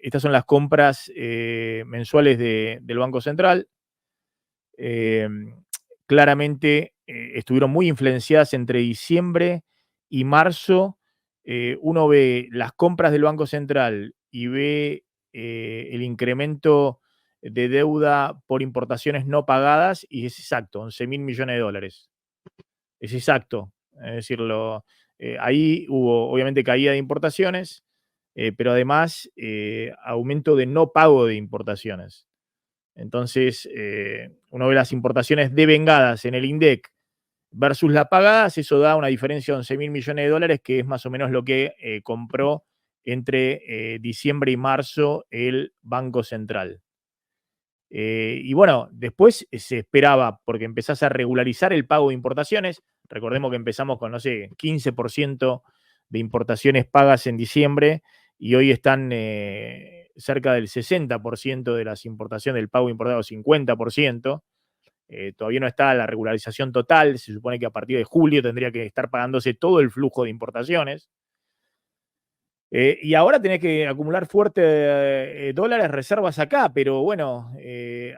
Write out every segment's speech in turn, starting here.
estas son las compras mensuales del Banco Central. Claramente estuvieron muy influenciadas entre diciembre y marzo. Uno ve las compras del Banco Central y ve el incremento de deuda por importaciones no pagadas y es exacto, 11.000 millones de dólares. Es exacto. Es decir, ahí hubo obviamente caída de importaciones, pero además aumento de no pago de importaciones. Entonces, uno ve las importaciones devengadas en el INDEC versus las pagadas, eso da una diferencia de 11.000 millones de dólares, que es más o menos lo que compró entre diciembre y marzo el Banco Central. Y bueno, después se esperaba, porque empezás a regularizar el pago de importaciones. Recordemos que empezamos con, no sé, 15% de importaciones pagas en diciembre y hoy están cerca del 60% de las importaciones del pago importado, 50%. Todavía no está la regularización total. Se supone que a partir de julio tendría que estar pagándose todo el flujo de importaciones. Y ahora tenés que acumular fuertes dólares, reservas acá, pero bueno,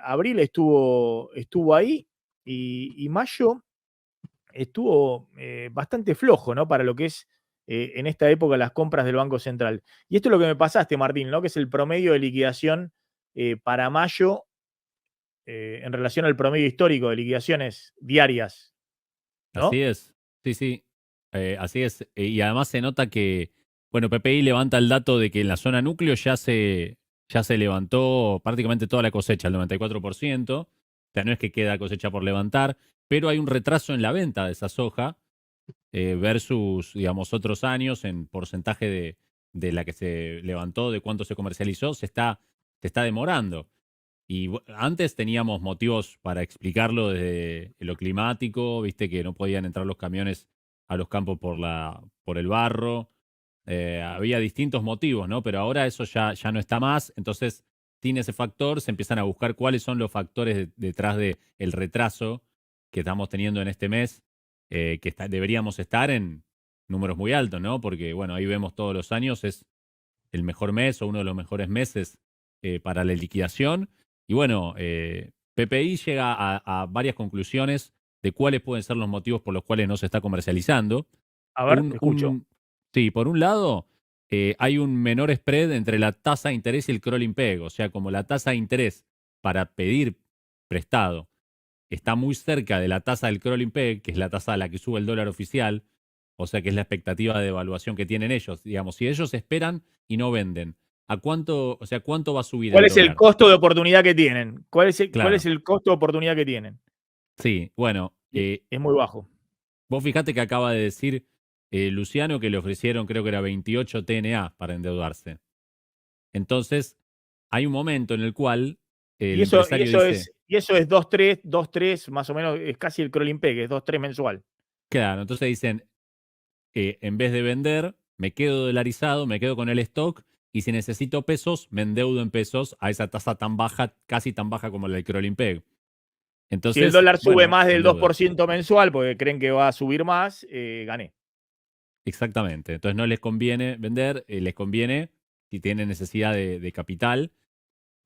abril estuvo ahí y mayo estuvo bastante flojo, ¿no? Para lo que es en esta época las compras del Banco Central. Y esto es lo que me pasaste, Martín, ¿no? Que es el promedio de liquidación para mayo en relación al promedio histórico de liquidaciones diarias, Así ¿no? es, sí, sí, así es. Y además se nota que, bueno, PPI levanta el dato de que en la zona núcleo ya se levantó prácticamente toda la cosecha, el 94%. O sea, no es que queda cosecha por levantar, pero hay un retraso en la venta de esa soja versus, digamos, otros años en porcentaje de la que se levantó, de cuánto se comercializó, se está demorando. Y antes teníamos motivos para explicarlo desde lo climático, viste que no podían entrar los camiones a los campos por el barro. Había distintos motivos, ¿no? Pero ahora eso ya no está más. Entonces, sin ese factor, se empiezan a buscar cuáles son los factores detrás del retraso que estamos teniendo en este mes, deberíamos estar en números muy altos, ¿no? Porque, bueno, ahí vemos todos los años, es el mejor mes o uno de los mejores meses para la liquidación. Y bueno, PPI llega a varias conclusiones de cuáles pueden ser los motivos por los cuales no se está comercializando. A ver, te escucho. Sí, por un lado, hay un menor spread entre la tasa de interés y el crawling peg. O sea, como la tasa de interés para pedir prestado está muy cerca de la tasa del crawling peg, que es la tasa a la que sube el dólar oficial, o sea que es la expectativa de evaluación que tienen ellos. Digamos, si ellos esperan y no venden, ¿a cuánto, o sea, cuánto va a subir ¿Cuál el es el dólar? costo de oportunidad que tienen? ¿Cuál es Claro, el costo de oportunidad que tienen? sí, bueno, Y es muy bajo. vos fijate que acaba de decir Luciano que le ofrecieron, creo que era 28 TNA para endeudarse. Entonces, hay un momento en el cual el empresario dice, Y eso es 2.3, más o menos, es casi el crawling peg, es 2.3 mensual. claro, entonces dicen, en vez de vender, me quedo dolarizado, me quedo con el stock y si necesito pesos, me endeudo en pesos a esa tasa tan baja, casi tan baja como la del crawling peg. Si el Entonces, dólar sube bueno, más se del endeuda. 2% mensual, porque creen que va a subir más, gané. Exactamente. Entonces no les conviene vender, les conviene, si tienen necesidad de capital,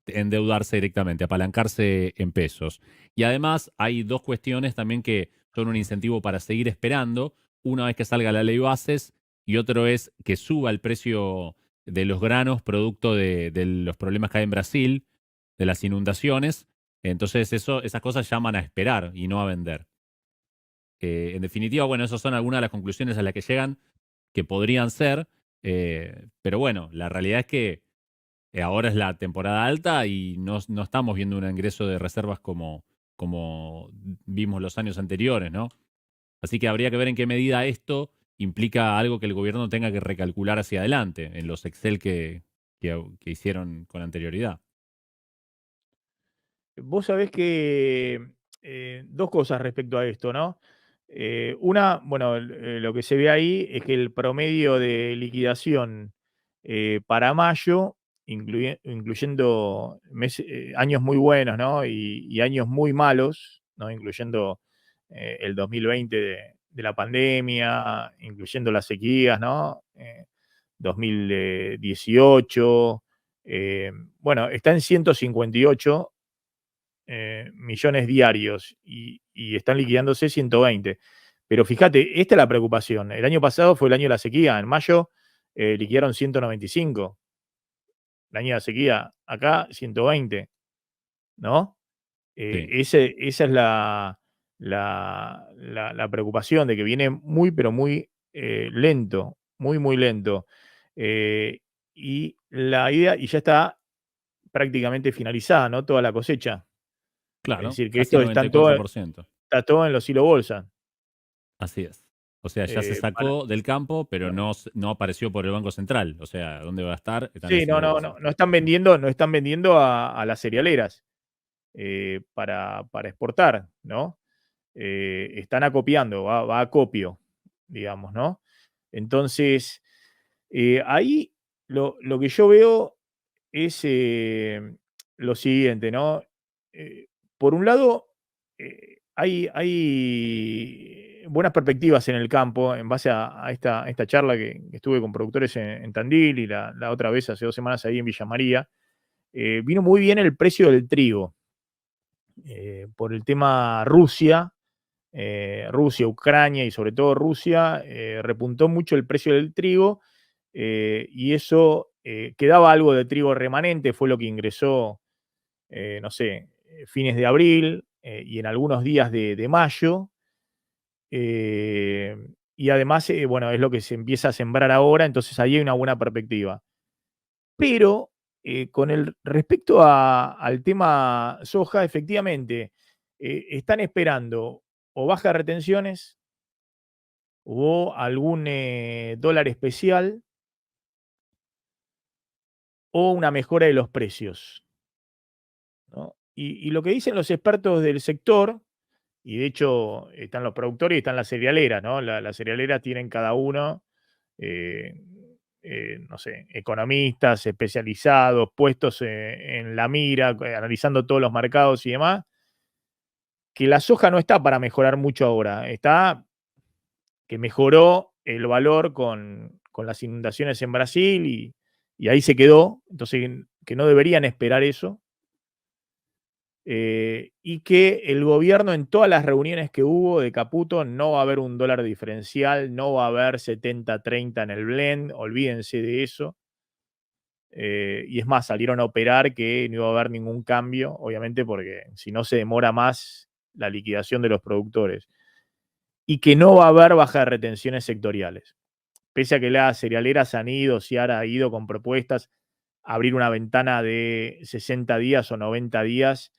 endeudarse directamente, apalancarse en pesos. Y además hay dos cuestiones también que son un incentivo para seguir esperando. Una vez que salga la ley bases y otro es que suba el precio de los granos producto de los problemas que hay en Brasil, de las inundaciones. Entonces esas cosas llaman a esperar y no a vender. En definitiva, bueno, esas son algunas de las conclusiones a las que llegan que podrían ser, pero bueno, la realidad es que ahora es la temporada alta y no estamos viendo un ingreso de reservas como vimos los años anteriores, ¿no? Así que habría que ver en qué medida esto implica algo que el gobierno tenga que recalcular hacia adelante en los Excel que hicieron con anterioridad. Vos sabés que dos cosas respecto a esto, ¿no? Una, bueno, lo que se ve ahí es que el promedio de liquidación para mayo, incluyendo años muy buenos, ¿no? Y años muy malos, ¿no? Incluyendo el 2020 de la pandemia, incluyendo las sequías, ¿no? 2018. Bueno, está en 158 millones diarios y están liquidándose 120. Pero fíjate, esta es la preocupación. El año pasado fue el año de la sequía. En mayo liquidaron 195. El año de la sequía, acá 120, ¿no? Sí, Esa es la preocupación de que viene muy, pero muy lento, muy, muy lento. Y la idea, y ya está prácticamente finalizada, ¿no? Toda la cosecha. Es claro, decir, que casi esto el 94%. está todo en los hilo bolsa. Así es. O sea, ya se Para, sacó del campo, pero no apareció por el Banco Central. O sea, ¿dónde va a estar? Está en el sí, silo bolsa. no están vendiendo a las cerealeras para exportar, ¿no? Están acopiando, va a acopio, digamos, ¿no? Entonces, ahí lo que yo veo es lo siguiente, ¿no? Eh, por un lado, hay buenas perspectivas en el campo en base a esta charla que estuve con productores en Tandil y la otra vez hace 2 semanas ahí en Villa María. Vino muy bien el precio del trigo por el tema Rusia. Rusia, Ucrania y sobre todo Rusia, repuntó mucho el precio del trigo y eso quedaba algo de trigo remanente, fue lo que ingresó, no sé, fines de abril y en algunos días de mayo. Y además, bueno, es lo que se empieza a sembrar ahora, entonces ahí hay una buena perspectiva. Pero con el respecto al tema soja, efectivamente, están esperando o bajas retenciones o algún dólar especial o una mejora de los precios, ¿no? Y lo que dicen los expertos del sector, y de hecho están los productores y están las cerealeras, ¿no? Las cerealeras tienen cada uno, eh, no sé, economistas especializados, puestos en la mira, analizando todos los mercados y demás, que la soja no está para mejorar mucho ahora, está que mejoró el valor con las inundaciones en Brasil y ahí se quedó, entonces que no deberían esperar eso. Y que el gobierno en todas las reuniones que hubo de Caputo no va a haber un dólar diferencial, no va a haber 70-30 en el blend, olvídense de eso. Y es más, salieron a operar que no iba a haber ningún cambio, obviamente porque si no se demora más la liquidación de los productores. Y que no va a haber baja de retenciones sectoriales. Pese a que las cerealeras han ido, Ciara ha ido con propuestas, abrir una ventana de 60 días o 90 días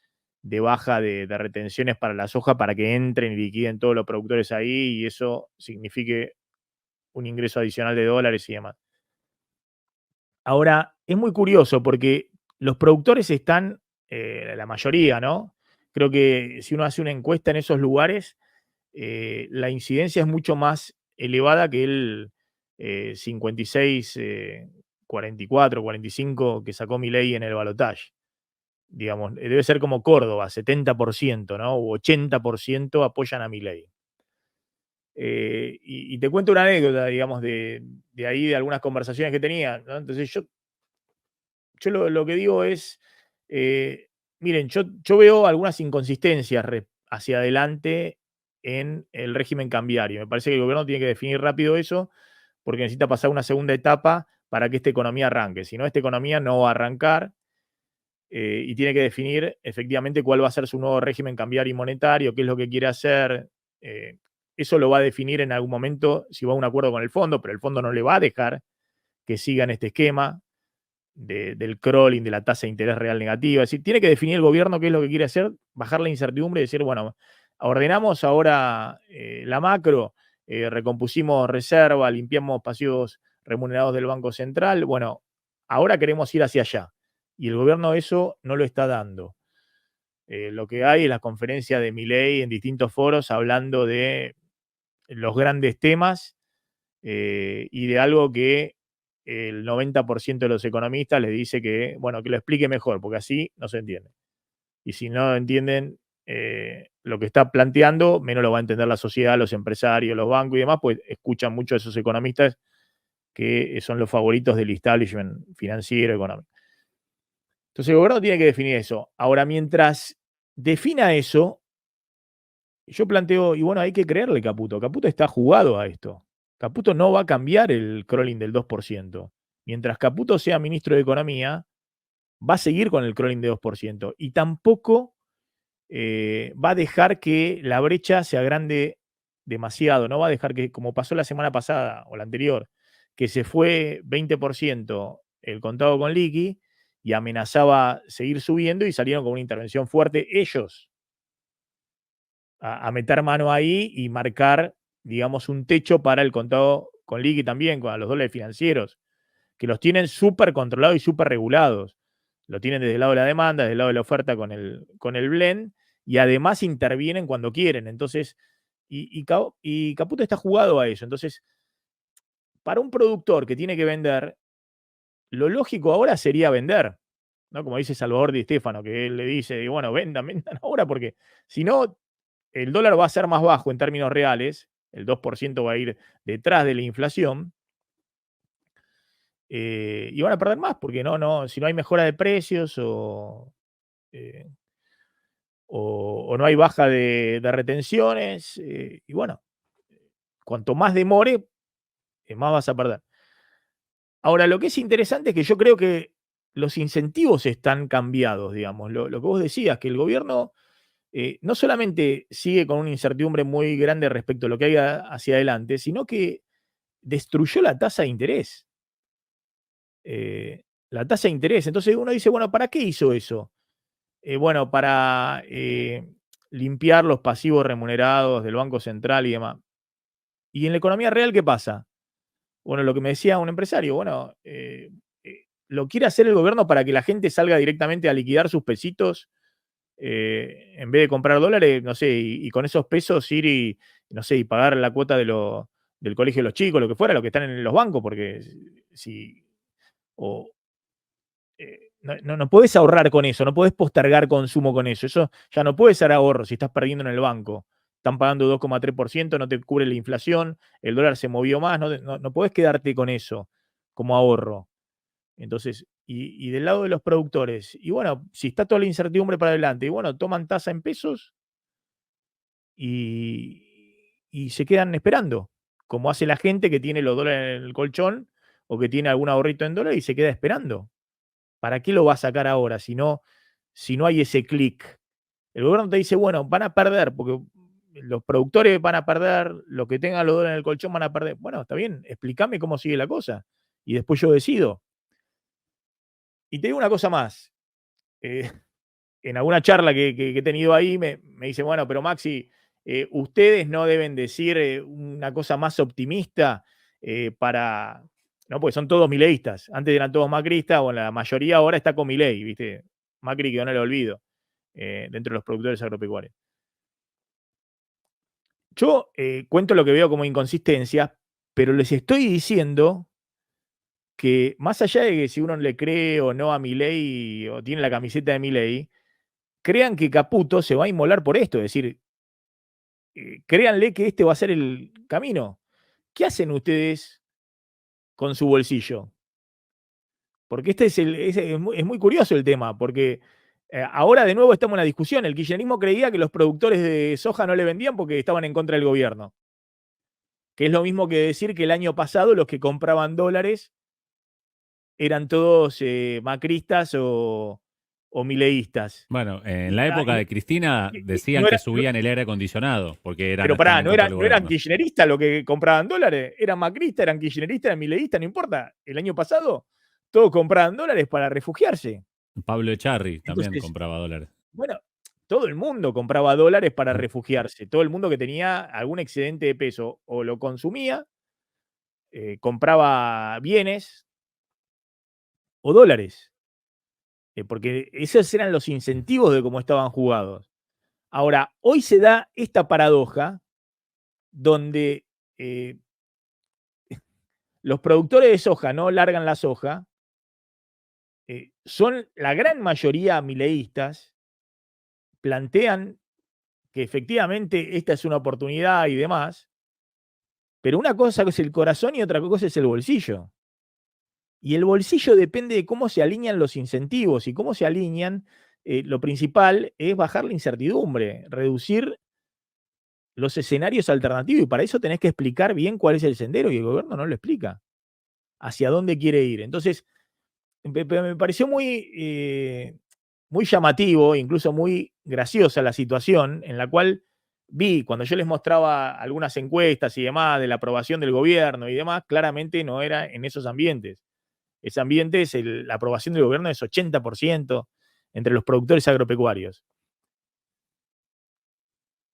de baja de retenciones para la soja para que entren y liquiden todos los productores ahí y eso signifique un ingreso adicional de dólares y demás. Ahora, es muy curioso porque los productores están, la mayoría, ¿no? Creo que si uno hace una encuesta en esos lugares, la incidencia es mucho más elevada que el 56, 44, 45 que sacó Milei en el balotaje. Digamos, debe ser como Córdoba, 70%, ¿no? O 80% apoyan a Milei. Y te cuento una anécdota, digamos, de ahí, de algunas conversaciones que tenía, ¿no? Entonces yo lo que digo es, miren, yo veo algunas inconsistencias hacia adelante en el régimen cambiario. Me parece que el gobierno tiene que definir rápido eso porque necesita pasar una segunda etapa para que esta economía arranque. Si no, esta economía no va a arrancar y tiene que definir efectivamente cuál va a ser su nuevo régimen cambiario y monetario, qué es lo que quiere hacer. eh, Eso lo va a definir en algún momento si va a un acuerdo con el fondo, pero el fondo no le va a dejar que siga en este esquema del crawling, de la tasa de interés real negativa. Es decir, tiene que definir el gobierno qué es lo que quiere hacer, bajar la incertidumbre y decir, bueno, ordenamos ahora la macro, recompusimos reserva, limpiamos pasivos remunerados del Banco Central. Bueno, ahora queremos ir hacia allá. Y el gobierno eso no lo está dando. Lo que hay es la conferencia de Milei en distintos foros hablando de los grandes temas y de algo que el 90% de los economistas les dice que, bueno, que lo explique mejor, porque así no se entiende. Y si no entienden lo que está planteando, menos lo va a entender la sociedad, los empresarios, los bancos y demás, pues escuchan mucho a esos economistas que son los favoritos del establishment financiero económico. Entonces el gobierno tiene que definir eso. Ahora, mientras defina eso, yo planteo, y bueno, hay que creerle Caputo. Caputo está jugado a esto. Caputo no va a cambiar el crawling del 2%. Mientras Caputo sea ministro de Economía, va a seguir con el crawling de 2%. Y tampoco va a dejar que la brecha se agrande demasiado. No va a dejar que, como pasó la semana pasada o la anterior, que se fue 20% el contado con liqui y amenazaba seguir subiendo y salieron con una intervención fuerte ellos a meter mano ahí y marcar, digamos, un techo para el contado con liqui también, con los dólares financieros, que los tienen súper controlados y súper regulados. Lo tienen desde el lado de la demanda, desde el lado de la oferta con el blend, y además intervienen cuando quieren. Entonces, y Caputo está jugado a eso. Entonces, para un productor que tiene que vender, lo lógico ahora sería vender, ¿no? Como dice Salvador Di Stéfano, que él le dice, bueno, vendan, vendan ahora, porque si no, el dólar va a ser más bajo en términos reales, el 2% va a ir detrás de la inflación, y van a perder más, porque si no hay mejora de precios eh, o no hay baja de retenciones, y bueno, cuanto más demore, más vas a perder. Ahora, lo que es interesante es que yo creo que los incentivos están cambiados, digamos. Lo que vos decías, que el gobierno no solamente sigue con una incertidumbre muy grande respecto a lo que hay hacia adelante, sino que destruyó la tasa de interés. La tasa de interés. Entonces uno dice, bueno, ¿para qué hizo eso? Bueno, para limpiar los pasivos remunerados del Banco Central y demás. ¿Y en la economía real qué pasa? Bueno, lo que me decía un empresario, bueno, lo quiere hacer el gobierno para que la gente salga directamente a liquidar sus pesitos en vez de comprar dólares, no sé, y con esos pesos ir y, no sé, y pagar la cuota del colegio de los chicos, lo que fuera, lo que están en los bancos, porque si, o, no podés ahorrar con eso, no podés postergar consumo con eso. Eso ya no puede ser ahorro si estás perdiendo en el banco. Están pagando 2,3%, no te cubre la inflación, el dólar se movió más, no podés quedarte con eso como ahorro. Entonces, y del lado de los productores, y bueno, si está toda la incertidumbre para adelante, y bueno, toman tasa en pesos y se quedan esperando, como hace la gente que tiene los dólares en el colchón o que tiene algún ahorrito en dólares y se queda esperando. ¿Para qué lo va a sacar ahora si no hay ese clic? El gobierno te dice, bueno, van a perder, porque los productores van a perder, los que tengan los dólares en el colchón van a perder. Bueno, está bien, explícame cómo sigue la cosa. Y después yo decido. Y te digo una cosa más. eh, en alguna charla que he tenido ahí me dice, bueno, pero Maxi, ustedes no deben decir una cosa más optimista para, ¿no? Porque son todos mileístas. Antes eran todos macristas, bueno, la mayoría ahora está con Milei, ¿viste? Macri quedó en el olvido dentro de los productores agropecuarios. Yo cuento lo que veo como inconsistencia, pero les estoy diciendo que más allá de que si uno le cree o no a Milei o tiene la camiseta de Milei, crean que Caputo se va a inmolar por esto, es decir, créanle que este va a ser el camino. ¿Qué hacen ustedes con su bolsillo? Porque es muy curioso el tema, porque ahora de nuevo estamos en la discusión. El kirchnerismo creía que los productores de soja no le vendían porque estaban en contra del gobierno, que es lo mismo que decir que el año pasado los que compraban dólares eran todos macristas o mileístas. Bueno, en la época de Cristina decían No que era, subían el aire acondicionado porque pero estaban pará, en contra del no eran gobierno. kirchneristas los que compraban dólares, eran macristas, eran kirchneristas, eran mileístas, no importa. El año pasado todos compraban dólares para refugiarse. Pablo Echarri también Entonces, compraba dólares. bueno, todo el mundo compraba dólares para Ah. refugiarse. Todo el mundo que tenía algún excedente de peso o lo consumía, compraba bienes o dólares, porque esos eran los incentivos de cómo estaban jugados. Ahora, hoy se da esta paradoja donde los productores de soja no largan la soja, son la gran mayoría mileístas, plantean que efectivamente esta es una oportunidad y demás, pero una cosa es el corazón y otra cosa es el bolsillo. Y el bolsillo depende de cómo se alinean los incentivos y cómo se alinean. Lo principal es bajar la incertidumbre, reducir los escenarios alternativos y para eso tenés que explicar bien cuál es el sendero y el gobierno no lo explica, hacia dónde quiere ir. Entonces, me pareció muy llamativo, incluso muy graciosa la situación en la cual vi, cuando yo les mostraba algunas encuestas y demás de la aprobación del gobierno y demás, claramente no era en esos ambientes. Ese ambiente es la aprobación del gobierno es 80% entre los productores agropecuarios.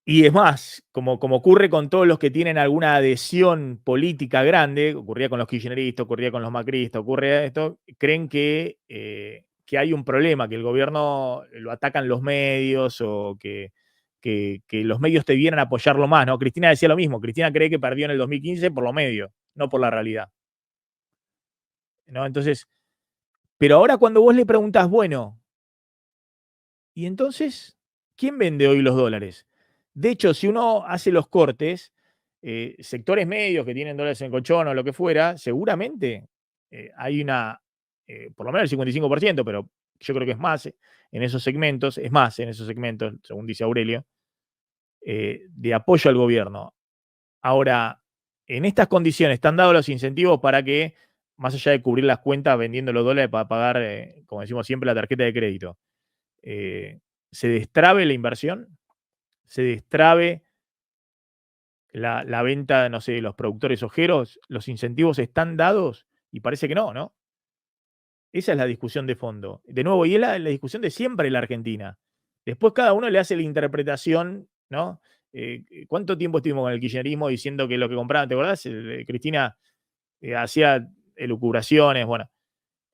Y es más, como ocurre con todos los que tienen alguna adhesión política grande, ocurría con los kirchneristas, ocurría con los macristas, ocurre esto, creen que hay un problema, que el gobierno lo atacan los medios o que los medios te vienen a apoyarlo más, ¿no? Cristina decía lo mismo, Cristina cree que perdió en el 2015 por los medios, no por la realidad, ¿no? Entonces, pero ahora cuando vos le preguntás, bueno, ¿y entonces quién vende hoy los dólares? De hecho, si uno hace los cortes, sectores medios que tienen dólares en colchón o lo que fuera, seguramente hay por lo menos el 55%, pero yo creo que es más en esos segmentos, es más en esos segmentos, según dice Aurelio, de apoyo al gobierno. Ahora, en estas condiciones están dados los incentivos para que, más allá de cubrir las cuentas vendiendo los dólares para pagar, como decimos siempre, la tarjeta de crédito, eh, se destrabe la inversión, se destrabe la venta, no sé, de los productores ojeros, los incentivos están dados y parece que no, ¿no? Esa es la discusión de fondo. De nuevo, y es la discusión de siempre en la Argentina. Después cada uno le hace la interpretación, ¿no? ¿Cuánto tiempo estuvimos con el kirchnerismo diciendo que lo que compraban, ¿te acordás? Cristina hacía elucubraciones, bueno.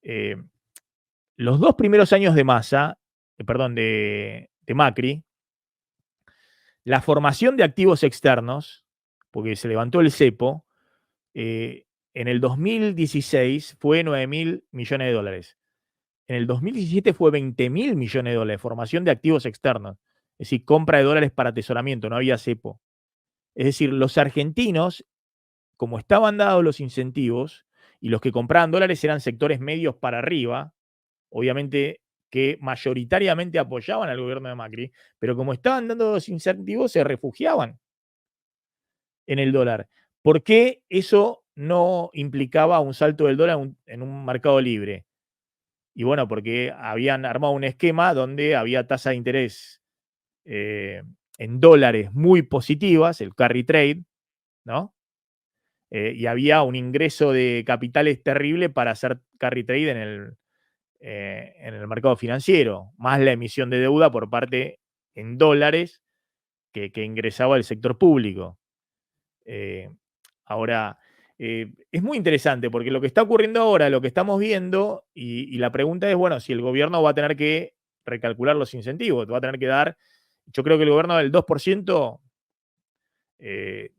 eh, los 2 primeros años de Massa, perdón, de Macri, la formación de activos externos, porque se levantó el cepo, en el 2016 fue 9.000 millones de dólares. En el 2017 fue 20.000 millones de dólares, formación de activos externos. Es decir, compra de dólares para atesoramiento, no había cepo. Es decir, los argentinos, como estaban dados los incentivos, y los que compraban dólares eran sectores medios para arriba, obviamente que mayoritariamente apoyaban al gobierno de Macri, pero como estaban dando los incentivos, se refugiaban en el dólar. ¿Por qué eso no implicaba un salto del dólar en un mercado libre? Y bueno, porque habían armado un esquema donde había tasa de interés en dólares muy positivas, el carry trade, ¿no? Y había un ingreso de capitales terrible para hacer carry trade en el mercado financiero, más la emisión de deuda por parte en dólares que ingresaba el sector público. Eh, ahora, es muy interesante porque lo que está ocurriendo ahora, lo que estamos viendo, y la pregunta es, bueno, si el gobierno va a tener que recalcular los incentivos, va a tener que dar, yo creo que el gobierno del 2% eh,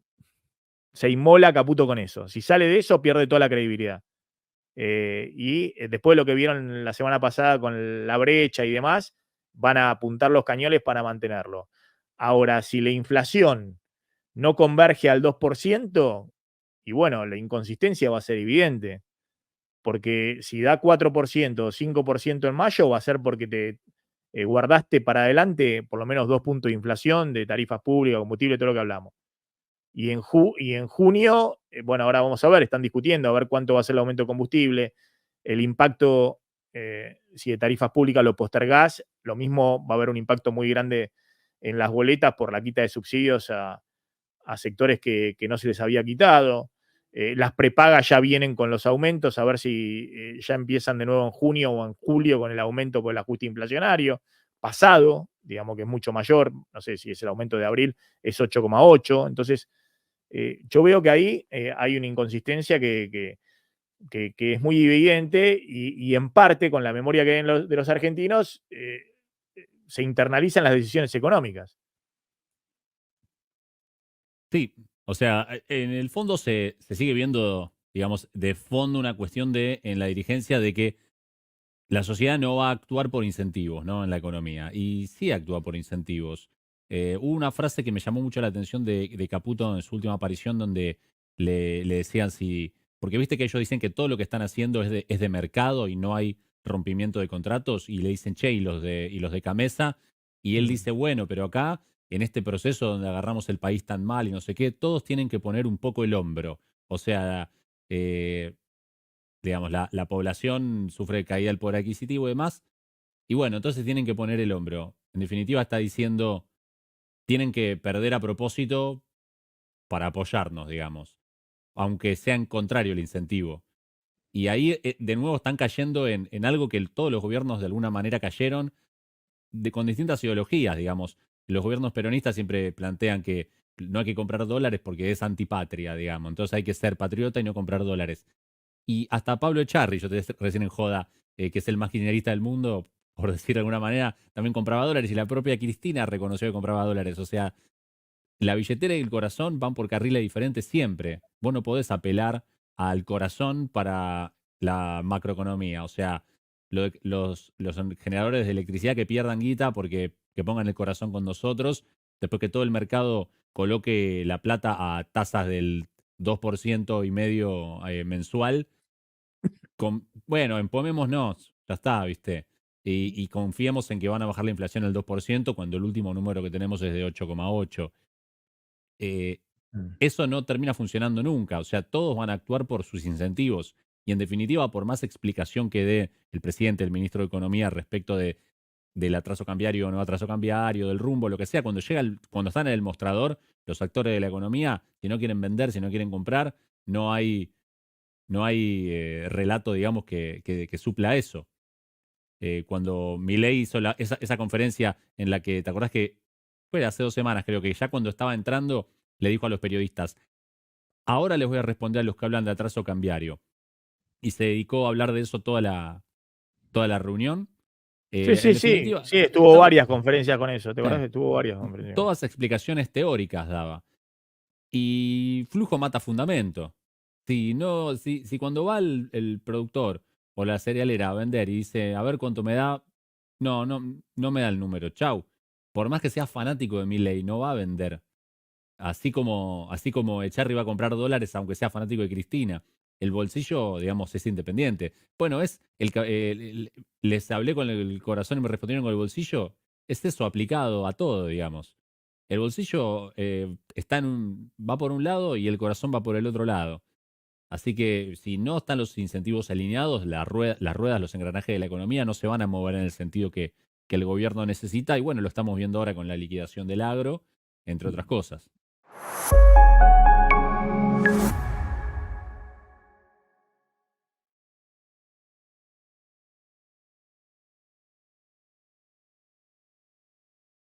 se inmola Caputo con eso. Si sale de eso, pierde toda la credibilidad. Después de lo que vieron la semana pasada con la brecha y demás, van a apuntar los cañones para mantenerlo. Ahora, si la inflación no converge al 2%, y bueno, la inconsistencia va a ser evidente, porque si da 4% o 5% en mayo, va a ser porque te guardaste para adelante por lo menos 2 puntos de inflación de tarifas públicas, combustible, todo lo que hablamos. Y en junio, bueno, ahora vamos a ver, están discutiendo a ver cuánto va a ser el aumento de combustible, el impacto, si de tarifas públicas lo postergás, lo mismo va a haber un impacto muy grande en las boletas por la quita de subsidios a sectores que no se les había quitado. Las prepagas ya vienen con los aumentos, a ver si ya empiezan de nuevo en junio o en julio con el aumento por el ajuste inflacionario pasado, digamos que es mucho mayor, no sé si es el aumento de abril, es 8,8. Entonces, yo veo que ahí hay una inconsistencia que es muy evidente y en parte con la memoria que hay de los argentinos se internalizan las decisiones económicas. Sí, o sea, en el fondo se sigue viendo, digamos, de fondo una cuestión en la dirigencia de que la sociedad no va a actuar por incentivos, ¿no? En la economía. Y sí actúa por incentivos. Hubo una frase que me llamó mucho la atención de Caputo en su última aparición donde le decían si porque viste que ellos dicen que todo lo que están haciendo es de mercado y no hay rompimiento de contratos, y le dicen, che, y los de Camesa, y él Mm. dice, bueno, pero acá, en este proceso donde agarramos el país tan mal y no sé qué, todos tienen que poner un poco el hombro. O sea, eh, digamos, la población sufre de caída del poder adquisitivo y demás, y bueno, entonces tienen que poner el hombro. En definitiva, está diciendo, tienen que perder a propósito para apoyarnos, digamos, aunque sea en contrario el incentivo. Y ahí, de nuevo, están cayendo en algo que todos los gobiernos de alguna manera cayeron, con distintas ideologías, digamos. Los gobiernos peronistas siempre plantean que no hay que comprar dólares porque es antipatria, digamos. Entonces hay que ser patriota y no comprar dólares. Y hasta Pablo Echarri, yo te decía recién en joda, que es el más kirchnerista del mundo, por decir de alguna manera, también compraba dólares, y la propia Cristina reconoció que compraba dólares. O sea, la billetera y el corazón van por carriles diferentes siempre. Vos no podés apelar al corazón para la macroeconomía. O sea, los generadores de electricidad que pierdan guita porque que pongan el corazón con nosotros, después que todo el mercado coloque la plata a tasas del 2% y medio mensual. Bueno, empomémonos, ya está, ¿viste? Y confiemos en que van a bajar la inflación al 2% cuando el último número que tenemos es de 8,8. eh, Mm. Eso no termina funcionando nunca. O sea, todos van a actuar por sus incentivos. Y en definitiva, por más explicación que dé el presidente, el ministro de Economía respecto del atraso cambiario o no atraso cambiario, del rumbo, lo que sea, cuando están en el mostrador, los actores de la economía, si no quieren vender, si no quieren comprar, no hay relato, digamos, que supla eso. Cuando Milei hizo esa conferencia en la que, ¿te acordás que fue hace 2 semanas, creo que ya cuando estaba entrando, le dijo a los periodistas, ahora les voy a responder a los que hablan de atraso cambiario? Y se dedicó a hablar de eso toda la reunión. Sí, En sí, sí, definitiva, sí, estuvo daba varias conferencias con eso, ¿te acordás eh, que estuvo varias conferencias? todas explicaciones teóricas daba. Y flujo mata fundamento. Si cuando va el productor o la cerealera a vender y dice, a ver cuánto me da, no me da el número, chau. Por más que sea fanático de mi ley, no va a vender. Así como Echarri va a comprar dólares, aunque sea fanático de Cristina. El bolsillo, digamos, es independiente. Bueno, les hablé con el corazón y me respondieron con el bolsillo. Es eso aplicado a todo, digamos. El bolsillo va por un lado y el corazón va por el otro lado. Así que si no están los incentivos alineados, las ruedas, los engranajes de la economía no se van a mover en el sentido que el gobierno necesita. Y bueno, lo estamos viendo ahora con la liquidación del agro, entre otras cosas.